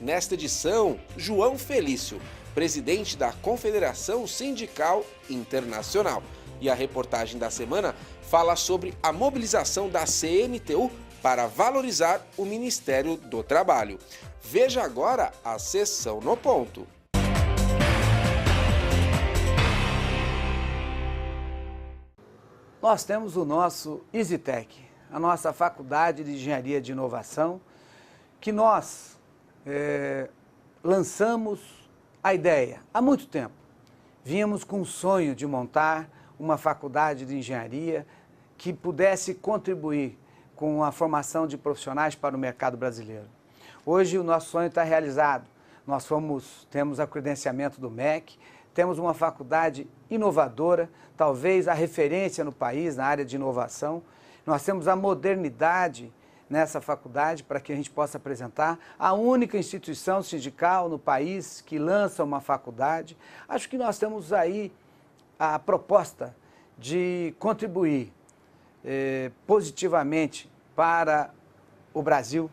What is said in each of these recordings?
Nesta edição, João Felício, presidente da Confederação Sindical Internacional. E a reportagem da semana fala sobre a mobilização da CNTU para valorizar o Ministério do Trabalho. Veja agora a Sessão no Ponto. Nós temos o nosso EasyTech, a nossa Faculdade de Engenharia de Inovação, que nós lançamos a ideia há muito tempo. Vínhamos com o sonho de montar uma faculdade de engenharia que pudesse contribuir com a formação de profissionais para o mercado brasileiro. Hoje o nosso sonho está realizado. Nós temos o credenciamento do MEC, temos uma faculdade inovadora, talvez a referência no país na área de inovação. Nós temos a modernidade nessa faculdade para que a gente possa apresentar, a única instituição sindical no país que lança uma faculdade. Acho que nós temos aí a proposta de contribuir positivamente para o Brasil,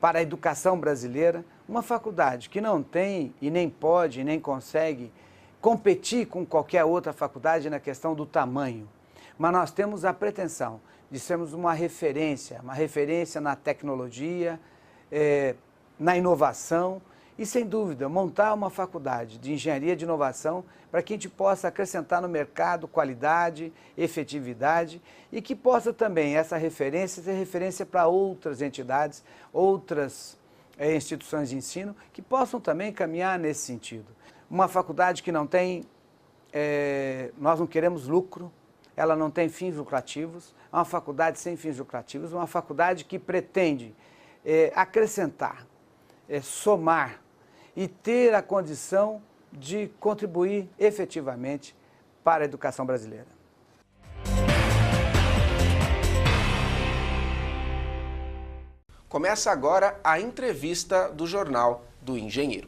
para a educação brasileira, uma faculdade que não tem e nem pode, nem consegue competir com qualquer outra faculdade na questão do tamanho. Mas nós temos a pretensão de sermos uma referência na tecnologia, na inovação e, sem dúvida, montar uma faculdade de engenharia de inovação para que a gente possa acrescentar no mercado qualidade, efetividade e que possa também essa referência ser referência para outras entidades, outras instituições de ensino que possam também caminhar nesse sentido. Uma faculdade que não tem, nós não queremos lucro, ela não tem fins lucrativos, é uma faculdade sem fins lucrativos, uma faculdade que pretende acrescentar, somar e ter a condição de contribuir efetivamente para a educação brasileira. Começa agora a entrevista do Jornal do Engenheiro.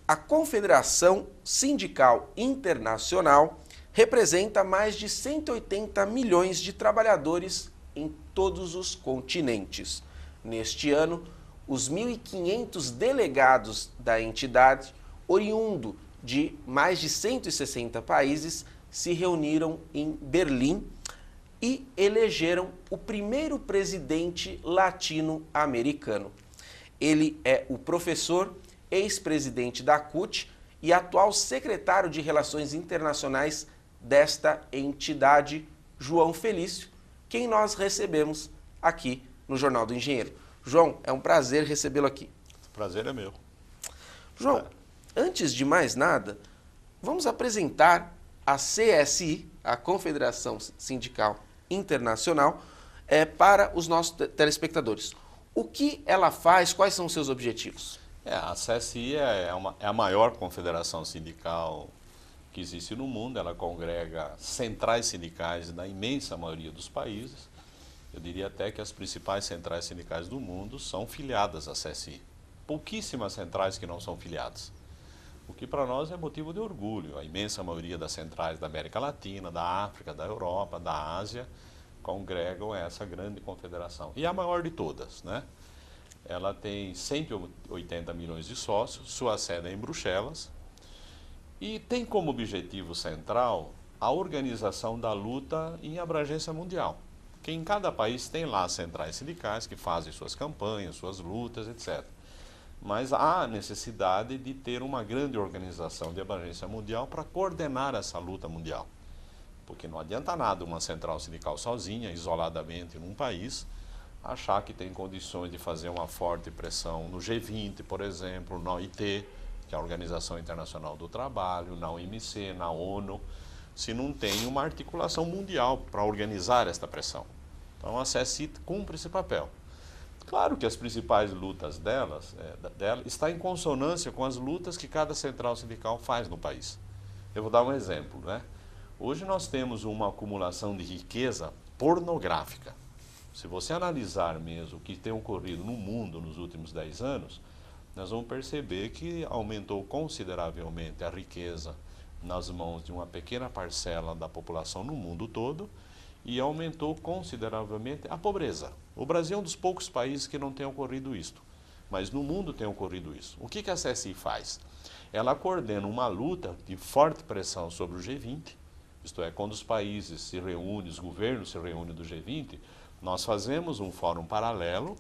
A Confederação Sindical Internacional representa mais de 180 milhões de trabalhadores em todos os continentes. Neste ano, os 1.500 delegados da entidade, oriundo de mais de 160 países, se reuniram em Berlim e elegeram o primeiro presidente latino-americano. Ele é o professor, ex-presidente da CUT e atual secretário de Relações Internacionais desta entidade, João Felício, quem nós recebemos aqui no Jornal do Engenheiro. João, é um prazer recebê-lo aqui. O prazer é meu. João, antes de mais nada, vamos apresentar a CSI, a Confederação Sindical Internacional, para os nossos telespectadores. O que ela faz, quais são os seus objetivos? A CSI é a maior confederação sindical que existe no mundo. Ela congrega centrais sindicais da imensa maioria dos países. Eu diria até que as principais centrais sindicais do mundo são filiadas à CSI. Pouquíssimas centrais que não são filiadas. O que para nós é motivo de orgulho. A imensa maioria das centrais da América Latina, da África, da Europa, da Ásia, congregam essa grande confederação. E a maior de todas, né? Ela tem 180 milhões de sócios, sua sede é em Bruxelas, e tem como objetivo central a organização da luta em abrangência mundial. Que em cada país tem lá centrais sindicais que fazem suas campanhas, suas lutas, etc. Mas há necessidade de ter uma grande organização de abrangência mundial para coordenar essa luta mundial. Porque não adianta nada uma central sindical sozinha, isoladamente num país, achar que tem condições de fazer uma forte pressão no G20, por exemplo, na OIT, que é a Organização Internacional do Trabalho, na OMC, na ONU, se não tem uma articulação mundial para organizar esta pressão. Então a CSI cumpre esse papel. Claro que as principais lutas dela está em consonância com as lutas que cada central sindical faz no país. Eu vou dar um exemplo, né? Hoje nós temos uma acumulação de riqueza pornográfica. Se você analisar mesmo o que tem ocorrido no mundo nos últimos 10 anos, nós vamos perceber que aumentou consideravelmente a riqueza nas mãos de uma pequena parcela da população no mundo todo e aumentou consideravelmente a pobreza. O Brasil é um dos poucos países que não tem ocorrido isto. mas no mundo tem ocorrido isso. O que a CSI faz? Ela coordena uma luta de forte pressão sobre o G20, isto é, quando os países se reúnem, os governos se reúnem do G20, nós fazemos um fórum paralelo,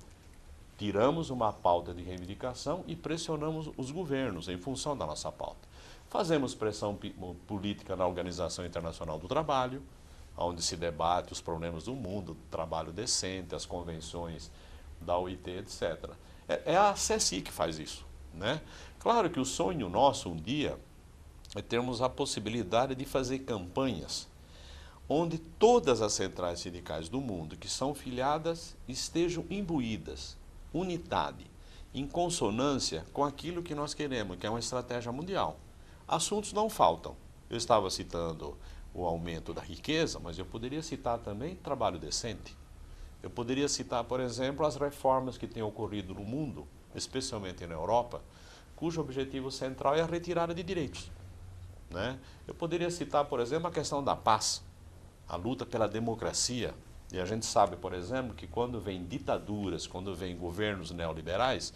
tiramos uma pauta de reivindicação e pressionamos os governos em função da nossa pauta. Fazemos pressão política na Organização Internacional do Trabalho, onde se debate os problemas do mundo, do trabalho decente, as convenções da OIT, etc. É a CSI que faz isso, né? Claro que o sonho nosso um dia é termos a possibilidade de fazer campanhas onde todas as centrais sindicais do mundo que são filiadas estejam imbuídas, unidade, em consonância com aquilo que nós queremos, que é uma estratégia mundial. Assuntos não faltam. Eu estava citando o aumento da riqueza, mas eu poderia citar também trabalho decente. Eu poderia citar, por exemplo, as reformas que têm ocorrido no mundo, especialmente na Europa, cujo objetivo central é a retirada de direitos, né? Eu poderia citar, por exemplo, a questão da paz, a luta pela democracia. E a gente sabe, por exemplo, que quando vem ditaduras, quando vem governos neoliberais,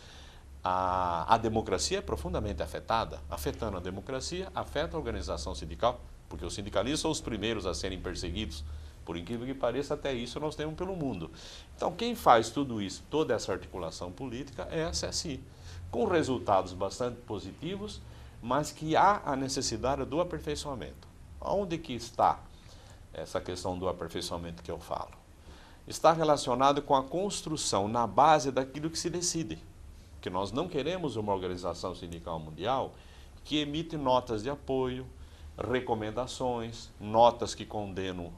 a democracia é profundamente afetada. Afetando a democracia, afeta a organização sindical, porque os sindicalistas são os primeiros a serem perseguidos. Por incrível que pareça, até isso nós temos pelo mundo. Então, quem faz tudo isso, toda essa articulação política, é a CSI, com resultados bastante positivos, mas que há a necessidade do aperfeiçoamento. Onde que está essa questão do aperfeiçoamento que eu falo? Está relacionado com a construção na base daquilo que se decide. Que nós não queremos uma organização sindical mundial que emite notas de apoio, recomendações, notas que condenam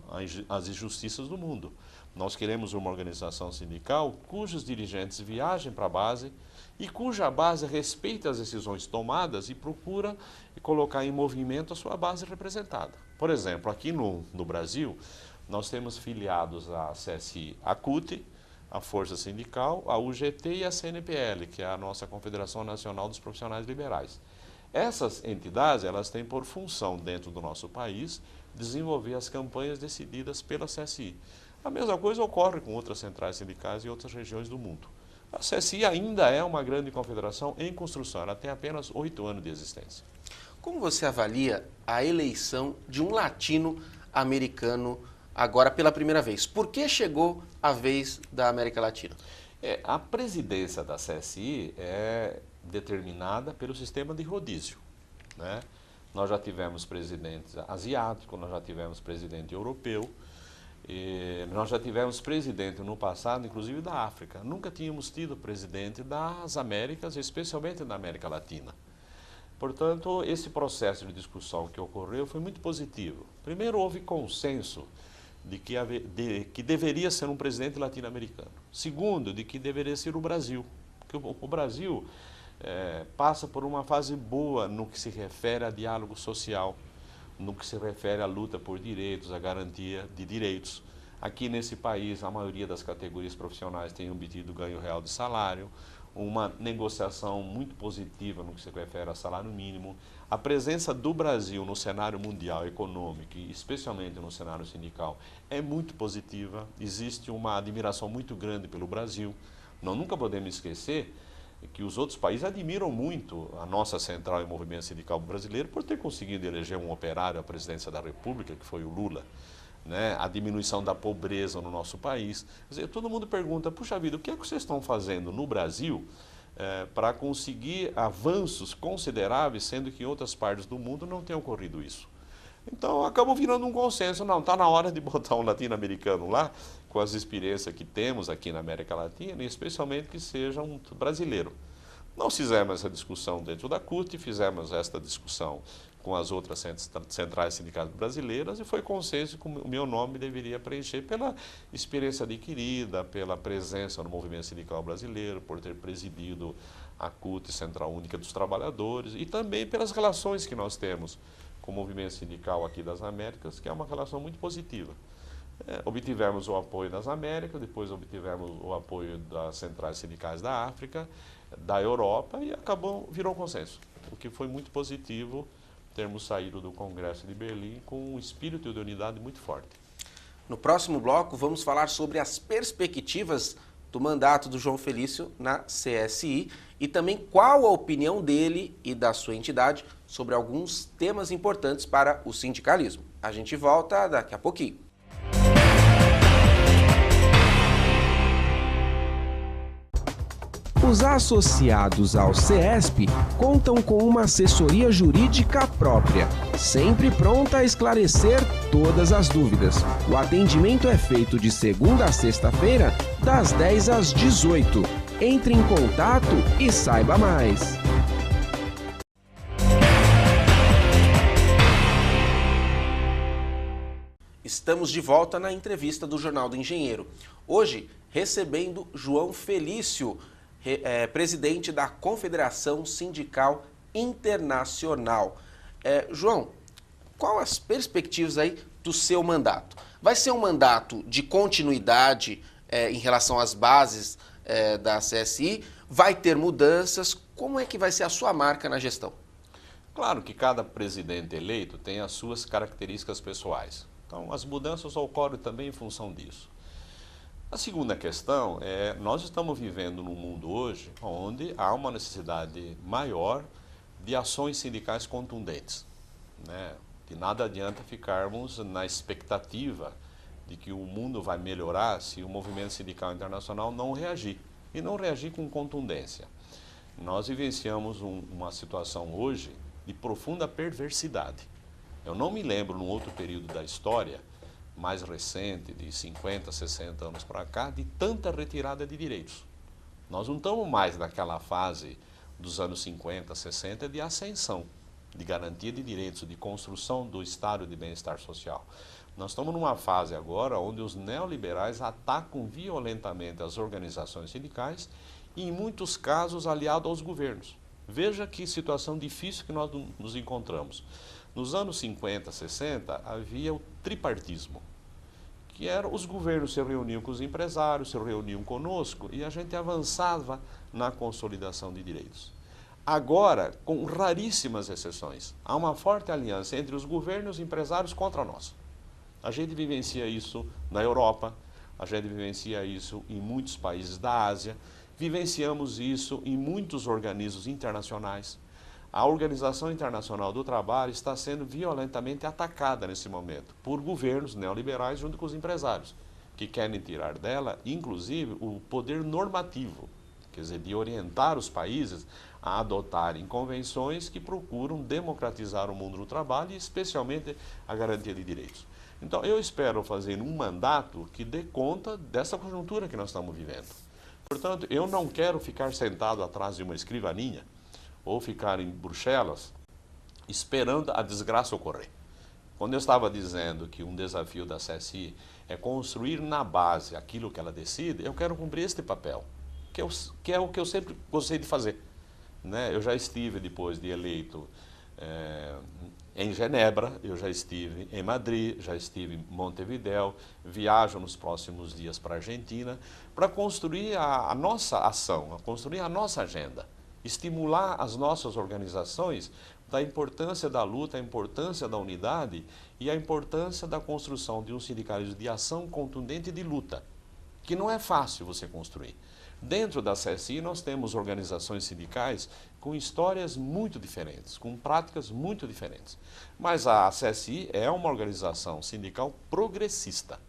as injustiças do mundo. Nós queremos uma organização sindical cujos dirigentes viajem para a base e cuja base respeite as decisões tomadas e procura colocar em movimento a sua base representada. Por exemplo, aqui no Brasil, nós temos filiados à CSI, a CUT, a Força Sindical, a UGT e a CNPL, que é a nossa Confederação Nacional dos Profissionais Liberais. Essas entidades, elas têm por função, dentro do nosso país, desenvolver as campanhas decididas pela CSI. A mesma coisa ocorre com outras centrais sindicais em outras regiões do mundo. A CSI ainda é uma grande confederação em construção, ela tem apenas 8 anos de existência. Como você avalia a eleição de um latino-americano agora pela primeira vez? Por que chegou a vez da América Latina? A presidência da CSI é determinada pelo sistema de rodízio, né? Nós já tivemos presidentes asiáticos, nós já tivemos presidente europeu, nós já tivemos presidente no passado, inclusive da África. Nunca tínhamos tido presidente das Américas, especialmente da América Latina. Portanto, esse processo de discussão que ocorreu foi muito positivo. Primeiro, houve consenso de que deveria ser um presidente latino-americano. Segundo, de que deveria ser o Brasil. Porque o Brasil passa por uma fase boa no que se refere a diálogo social, no que se refere à luta por direitos, à garantia de direitos. Aqui nesse país, a maioria das categorias profissionais tem obtido ganho real de salário, uma negociação muito positiva no que se refere a salário mínimo. A presença do Brasil no cenário mundial econômico, e especialmente no cenário sindical, é muito positiva. Existe uma admiração muito grande pelo Brasil. Nós nunca podemos esquecer que os outros países admiram muito a nossa central e movimento sindical brasileiro por ter conseguido eleger um operário à presidência da República, que foi o Lula, né? A diminuição da pobreza no nosso país. Quer dizer, todo mundo pergunta, puxa vida, o que é que vocês estão fazendo no Brasil para conseguir avanços consideráveis, sendo que em outras partes do mundo não tem ocorrido isso? Então, acabou virando um consenso. Não, está na hora de botar um latino-americano lá, com as experiências que temos aqui na América Latina, e especialmente que seja um brasileiro. Nós fizemos essa discussão dentro da CUT, fizemos esta discussão com as outras centrais sindicais brasileiras, e foi consenso que o meu nome deveria preencher pela experiência adquirida, pela presença no movimento sindical brasileiro, por ter presidido a CUT, Central Única dos Trabalhadores, e também pelas relações que nós temos com o movimento sindical aqui das Américas, que é uma relação muito positiva. Obtivemos o apoio das Américas, depois obtivemos o apoio das centrais sindicais da África, da Europa, e virou consenso, o que foi muito positivo termos saído do Congresso de Berlim com um espírito de unidade muito forte. No próximo bloco, vamos falar sobre as perspectivas do mandato do João Felício na CSI e também qual a opinião dele e da sua entidade sobre alguns temas importantes para o sindicalismo. A gente volta daqui a pouquinho. Os associados ao CESP contam com uma assessoria jurídica própria, sempre pronta a esclarecer todas as dúvidas. O atendimento é feito de segunda a sexta-feira, das 10 às 18. Entre em contato e saiba mais. Estamos de volta na entrevista do Jornal do Engenheiro. Hoje, recebendo João Felício, presidente da Confederação Sindical Internacional. João, qual as perspectivas aí do seu mandato? Vai ser um mandato de continuidade em relação às bases da CSI? Vai ter mudanças? Como é que vai ser a sua marca na gestão? Claro que cada presidente eleito tem as suas características pessoais. Então, as mudanças ocorrem também em função disso. A segunda questão é, nós estamos vivendo num mundo hoje onde há uma necessidade maior de ações sindicais contundentes, né? De nada adianta ficarmos na expectativa de que o mundo vai melhorar se o movimento sindical internacional não reagir, e não reagir com contundência. Nós vivenciamos uma situação hoje de profunda perversidade. Eu não me lembro, num outro período da história, mais recente, de 50, 60 anos para cá, de tanta retirada de direitos. Nós não estamos mais naquela fase dos anos 50, 60 de ascensão, de garantia de direitos, de construção do estado de bem-estar social. Nós estamos numa fase agora onde os neoliberais atacam violentamente as organizações sindicais e, em muitos casos, aliados aos governos. Veja que situação difícil que nós nos encontramos. Nos anos 50, 60, havia o tripartismo, que era os governos se reuniam com os empresários, se reuniam conosco e a gente avançava na consolidação de direitos. Agora, com raríssimas exceções, há uma forte aliança entre os governos e os empresários contra nós. A gente vivencia isso na Europa, a gente vivencia isso em muitos países da Ásia, vivenciamos isso em muitos organismos internacionais. A Organização Internacional do Trabalho está sendo violentamente atacada nesse momento por governos neoliberais junto com os empresários, que querem tirar dela, inclusive, o poder normativo, quer dizer, de orientar os países a adotarem convenções que procuram democratizar o mundo do trabalho e especialmente a garantia de direitos. Então, eu espero fazer um mandato que dê conta dessa conjuntura que nós estamos vivendo. Portanto, eu não quero ficar sentado atrás de uma escrivaninha ou ficar em Bruxelas esperando a desgraça ocorrer. Quando eu estava dizendo que um desafio da CSI é construir na base aquilo que ela decide, eu quero cumprir este papel, que é o que eu sempre gostei de fazer, né? Eu já estive, depois de eleito, em Genebra, eu já estive em Madrid, já estive em Montevidéu, viajo nos próximos dias para a Argentina, para construir a nossa ação, a construir a nossa agenda, estimular as nossas organizações da importância da luta, a importância da unidade e a importância da construção de um sindicalismo de ação contundente de luta, que não é fácil você construir. Dentro da CSI nós temos organizações sindicais com histórias muito diferentes, com práticas muito diferentes. Mas a CSI é uma organização sindical progressista.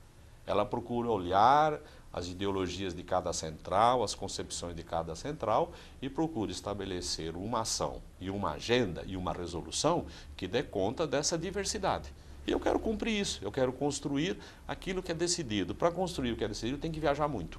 Ela procura olhar as ideologias de cada central, as concepções de cada central e procura estabelecer uma ação e uma agenda e uma resolução que dê conta dessa diversidade. E eu quero cumprir isso, eu quero construir aquilo que é decidido. Para construir o que é decidido tem que viajar muito.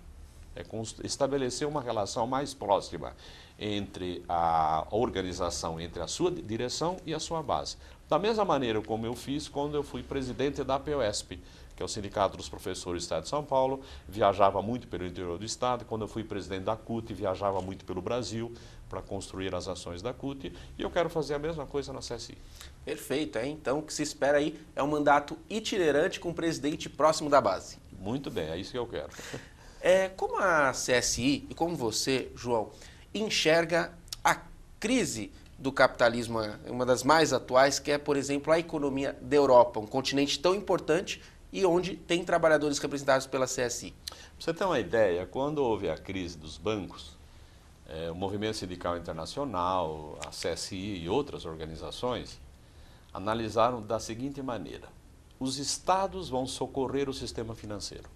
É estabelecer uma relação mais próxima entre a organização, entre a sua direção e a sua base. Da mesma maneira como eu fiz quando eu fui presidente da APOESP, que é o Sindicato dos Professores do Estado de São Paulo, viajava muito pelo interior do Estado. Quando eu fui presidente da CUT, viajava muito pelo Brasil para construir as ações da CUT, e eu quero fazer a mesma coisa na CSI. Perfeito, então o que se espera aí é um mandato itinerante com um presidente próximo da base. Muito bem, é isso que eu quero. Como a CSI e como você, João, enxerga a crise do capitalismo, uma das mais atuais, que é, por exemplo, a economia da Europa, um continente tão importante e onde tem trabalhadores representados pela CSI? você ter uma ideia, quando houve a crise dos bancos, o Movimento Sindical Internacional, a CSI e outras organizações analisaram da seguinte maneira: os estados vão socorrer o sistema financeiro.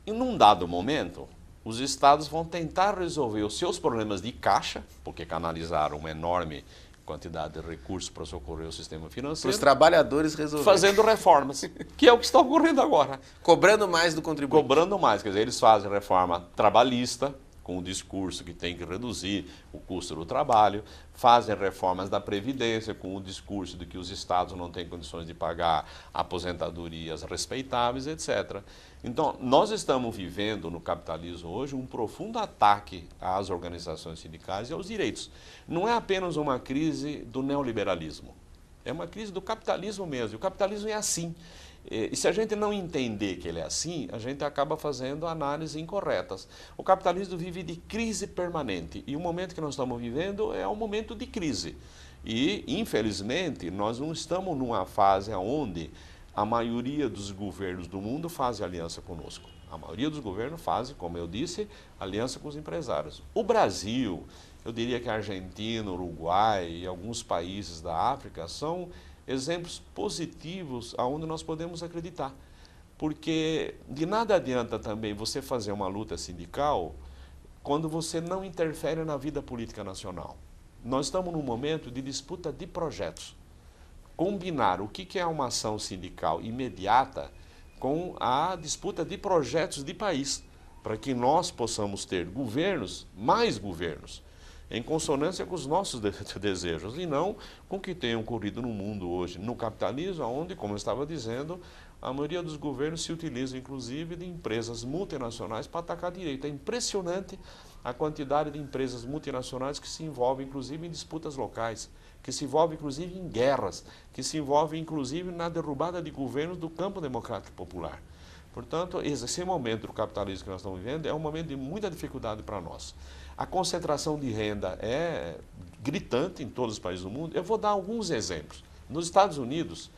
E num dado momento, os estados vão tentar resolver os seus problemas de caixa, porque canalizaram uma enorme quantidade de recursos para socorrer o sistema financeiro. Os trabalhadores resolveram. Fazendo reformas, que é o que está ocorrendo agora. Cobrando mais do contribuinte. Cobrando mais, quer dizer, eles fazem reforma trabalhista, com o discurso que tem que reduzir o custo do trabalho, fazem reformas da Previdência, com o discurso de que os estados não têm condições de pagar aposentadorias respeitáveis, etc. Então, nós estamos vivendo no capitalismo hoje um profundo ataque às organizações sindicais e aos direitos. Não é apenas uma crise do neoliberalismo, é uma crise do capitalismo mesmo. E o capitalismo é assim. E se a gente não entender que ele é assim, a gente acaba fazendo análises incorretas. O capitalismo vive de crise permanente e o momento que nós estamos vivendo é um momento de crise. E, infelizmente, nós não estamos numa fase onde a maioria dos governos do mundo faz aliança conosco. A maioria dos governos faz, como eu disse, aliança com os empresários. O Brasil, eu diria que a Argentina, o Uruguai e alguns países da África são exemplos positivos aonde nós podemos acreditar. Porque de nada adianta também você fazer uma luta sindical quando você não interfere na vida política nacional. Nós estamos num momento de disputa de projetos. Combinar o que é uma ação sindical imediata com a disputa de projetos de país, para que nós possamos ter governos, mais governos, em consonância com os nossos desejos e não com o que tem ocorrido no mundo hoje, no capitalismo, onde, como eu estava dizendo, a maioria dos governos se utiliza, inclusive, de empresas multinacionais para atacar direito. É impressionante a quantidade de empresas multinacionais que se envolvem, inclusive, em disputas locais, que se envolvem, inclusive, em guerras, que se envolvem, inclusive, na derrubada de governos do campo democrático popular. Portanto, esse momento do capitalismo que nós estamos vivendo é um momento de muita dificuldade para nós. A concentração de renda é gritante em todos os países do mundo. Eu vou dar alguns exemplos. Nos Estados Unidos,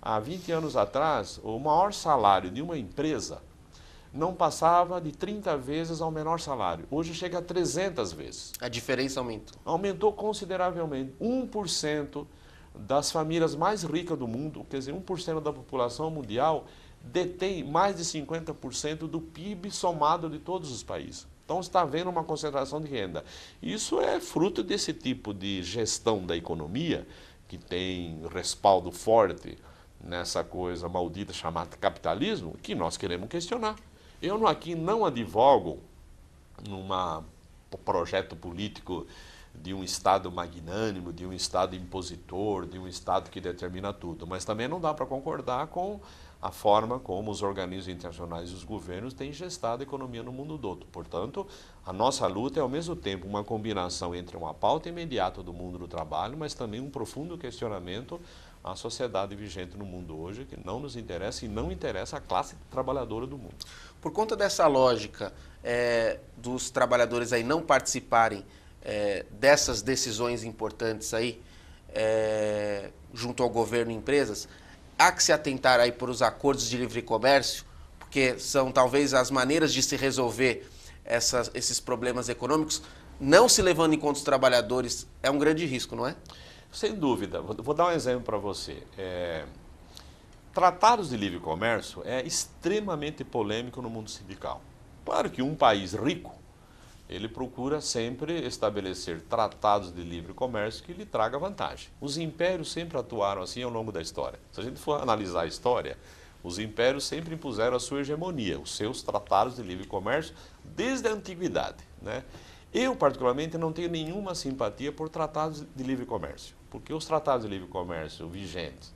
há 20 anos atrás, o maior salário de uma empresa não passava de 30 vezes ao menor salário. Hoje chega a 300 vezes. A diferença aumentou. Aumentou consideravelmente. 1% das famílias mais ricas do mundo, quer dizer, 1% da população mundial, detém mais de 50% do PIB somado de todos os países. Então está havendo uma concentração de renda. Isso é fruto desse tipo de gestão da economia, que tem respaldo forte nessa coisa maldita chamada capitalismo, que nós queremos questionar. Eu aqui não advogo num projeto político de um Estado magnânimo, de um Estado impositor, de um Estado que determina tudo, mas também não dá para concordar com a forma como os organismos internacionais e os governos têm gestado a economia no mundo todo. Portanto, a nossa luta é ao mesmo tempo uma combinação entre uma pauta imediata do mundo do trabalho, mas também um profundo questionamento à sociedade vigente no mundo hoje, que não nos interessa e não interessa a classe trabalhadora do mundo. Por conta dessa lógica dos trabalhadores aí não participarem dessas decisões importantes aí, junto ao governo e empresas, há que se atentar aí por os acordos de livre comércio, porque são talvez as maneiras de se resolver esses problemas econômicos, não se levando em conta os trabalhadores, é um grande risco, não é? Sem dúvida. Vou dar um exemplo para você. Tratados de livre comércio é extremamente polêmico no mundo sindical. Claro que um país rico, ele procura sempre estabelecer tratados de livre comércio que lhe traga vantagem. Os impérios sempre atuaram assim ao longo da história. Se a gente for analisar a história, os impérios sempre impuseram a sua hegemonia, os seus tratados de livre comércio, desde a antiguidade, né? Eu, particularmente, não tenho nenhuma simpatia por tratados de livre comércio, porque os tratados de livre comércio vigentes,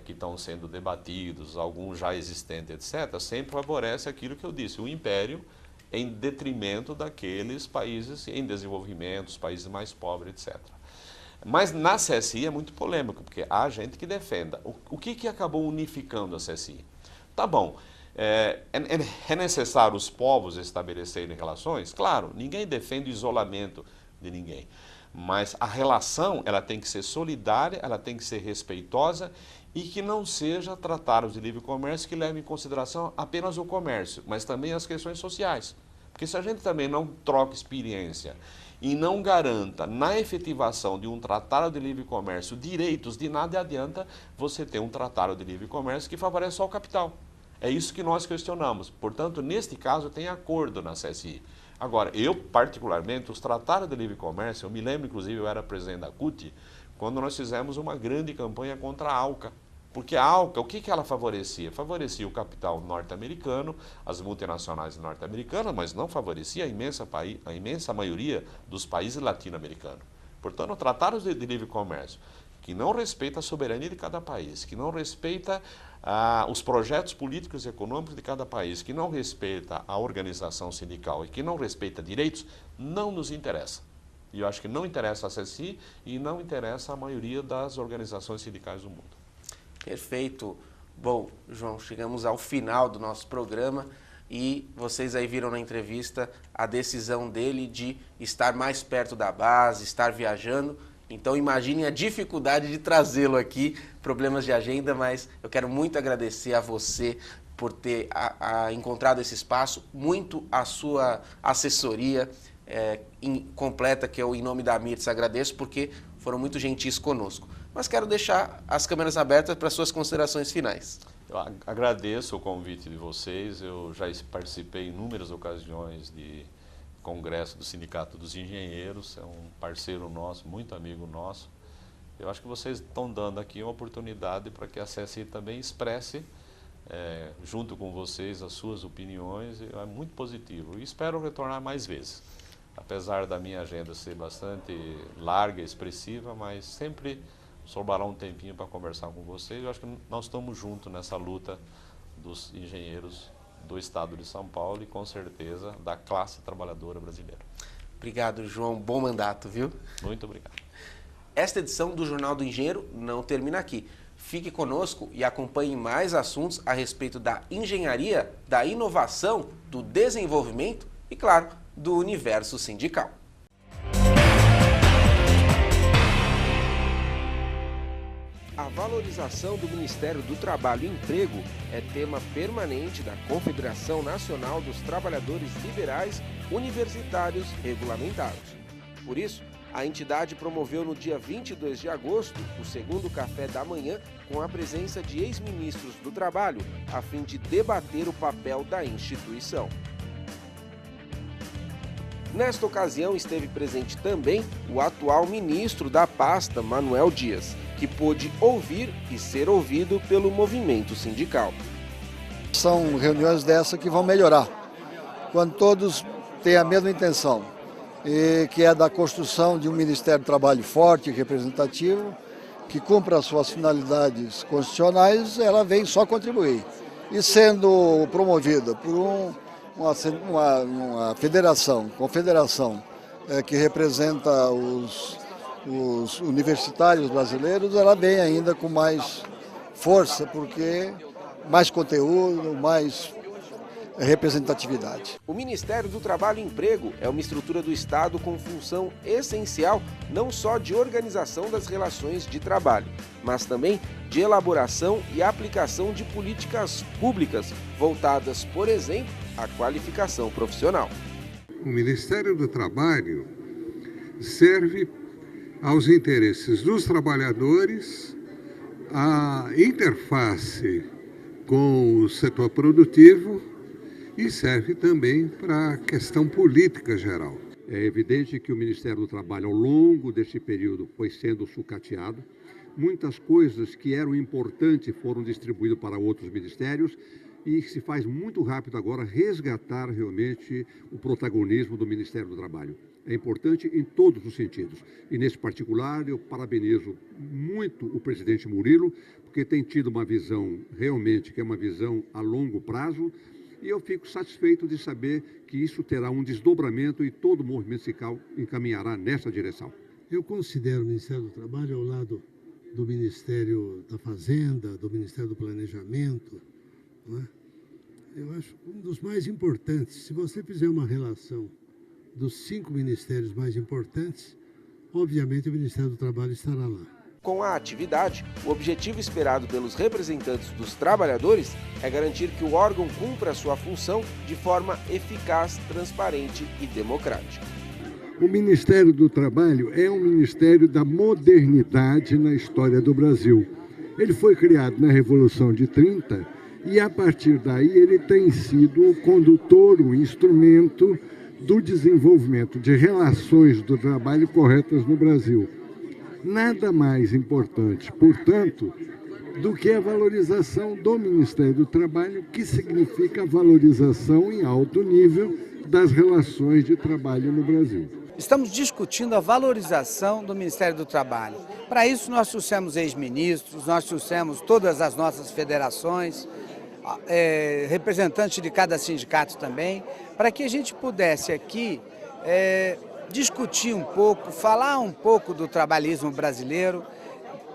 que estão sendo debatidos, alguns já existentes, etc., sempre favorece aquilo que eu disse, o império em detrimento daqueles países em desenvolvimento, os países mais pobres, etc. Mas na CSI é muito polêmico, porque há gente que defenda. O que acabou unificando a CSI? Tá bom, é necessário os povos estabelecerem relações? Claro, ninguém defende o isolamento de ninguém. Mas a relação, ela tem que ser solidária, ela tem que ser respeitosa e que não seja tratados de livre comércio que leve em consideração apenas o comércio, mas também as questões sociais. Porque se a gente também não troca experiência e não garanta na efetivação de um tratado de livre comércio direitos, de nada adianta você ter um tratado de livre comércio que favorece só o capital. É isso que nós questionamos. Portanto, neste caso, tem acordo na CSI. Agora, eu particularmente, os tratados de livre comércio, eu me lembro, inclusive, eu era presidente da CUT, quando nós fizemos uma grande campanha contra a ALCA. Porque a ALCA, o que ela favorecia? Favorecia o capital norte-americano, as multinacionais norte-americanas, mas não favorecia a imensa maioria dos países latino-americanos. Portanto, tratados de livre comércio que não respeita a soberania de cada país, que não respeita os projetos políticos e econômicos de cada país, que não respeita a organização sindical e que não respeita direitos, não nos interessa. E eu acho que não interessa a CSI e não interessa a maioria das organizações sindicais do mundo. Perfeito. Bom, João, chegamos ao final do nosso programa e vocês aí viram na entrevista a decisão dele de estar mais perto da base, estar viajando. Então imaginem a dificuldade de trazê-lo aqui, problemas de agenda, mas eu quero muito agradecer a você por ter encontrado esse espaço, muito a sua assessoria completa, que eu, em nome da Mirtz, agradeço, porque foram muito gentis conosco. Mas quero deixar as câmeras abertas para suas considerações finais. Eu agradeço o convite de vocês, eu já participei em inúmeras ocasiões de congresso do Sindicato dos Engenheiros, é um parceiro nosso, muito amigo nosso. Eu acho que vocês estão dando aqui uma oportunidade para que a CSI também expresse, junto com vocês, as suas opiniões, é muito positivo. E espero retornar mais vezes, apesar da minha agenda ser bastante larga, expressiva, mas sempre sobrará um tempinho para conversar com vocês. Eu acho que nós estamos juntos nessa luta dos engenheiros do Estado de São Paulo e, com certeza, da classe trabalhadora brasileira. Obrigado, João. Bom mandato, viu? Muito obrigado. Esta edição do Jornal do Engenheiro não termina aqui. Fique conosco e acompanhe mais assuntos a respeito da engenharia, da inovação, do desenvolvimento e, claro, do universo sindical. A valorização do Ministério do Trabalho e Emprego é tema permanente da Confederação Nacional dos Trabalhadores Liberais Universitários Regulamentados. Por isso, a entidade promoveu no dia 22 de agosto o segundo café da manhã com a presença de ex-ministros do Trabalho, a fim de debater o papel da instituição. Nesta ocasião esteve presente também o atual ministro da pasta, Manuel Dias, que pôde ouvir e ser ouvido pelo movimento sindical. São reuniões dessa que vão melhorar, quando todos têm a mesma intenção, que é da construção de um Ministério do Trabalho forte e representativo, que cumpra as suas finalidades constitucionais, ela vem só contribuir. E sendo promovida por uma confederação que representa os universitários brasileiros, ela vem ainda com mais força, porque mais conteúdo, mais representatividade. O Ministério do Trabalho e Emprego é uma estrutura do Estado com função essencial não só de organização das relações de trabalho, mas também de elaboração e aplicação de políticas públicas voltadas, por exemplo, à qualificação profissional. O Ministério do Trabalho serve aos interesses dos trabalhadores, a interface com o setor produtivo e serve também para a questão política geral. É evidente que o Ministério do Trabalho, ao longo desse período, foi sendo sucateado. Muitas coisas que eram importantes foram distribuídas para outros ministérios e se faz muito rápido agora resgatar realmente o protagonismo do Ministério do Trabalho. É importante em todos os sentidos. E, nesse particular, eu parabenizo muito o presidente Murilo, porque tem tido uma visão realmente, que é uma visão a longo prazo, e eu fico satisfeito de saber que isso terá um desdobramento e todo o movimento sindical encaminhará nessa direção. Eu considero o Ministério do Trabalho ao lado do Ministério da Fazenda, do Ministério do Planejamento, não é? Eu acho um dos mais importantes. Se você fizer uma relação dos 5 ministérios mais importantes, obviamente o Ministério do Trabalho estará lá. Com a atividade, o objetivo esperado pelos representantes dos trabalhadores é garantir que o órgão cumpra sua função de forma eficaz, transparente e democrática. O Ministério do Trabalho é um ministério da modernidade na história do Brasil. Ele foi criado na Revolução de 30 e, a partir daí, ele tem sido o condutor, o instrumento do desenvolvimento de relações do trabalho corretas no Brasil. Nada mais importante, portanto, do que a valorização do Ministério do Trabalho, que significa a valorização em alto nível das relações de trabalho no Brasil. Estamos discutindo a valorização do Ministério do Trabalho. Para isso, nós trouxemos ex-ministros, nós trouxemos todas as nossas federações, representantes de cada sindicato também, para que a gente pudesse aqui discutir um pouco, falar um pouco do trabalhismo brasileiro,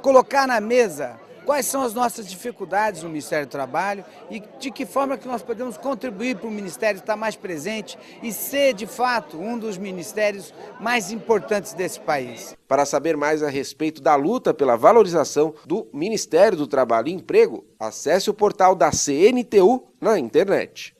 colocar na mesa quais são as nossas dificuldades no Ministério do Trabalho e de que forma que nós podemos contribuir para o Ministério estar mais presente e ser, de fato, um dos ministérios mais importantes desse país. Para saber mais a respeito da luta pela valorização do Ministério do Trabalho e Emprego, acesse o portal da CNTU na internet.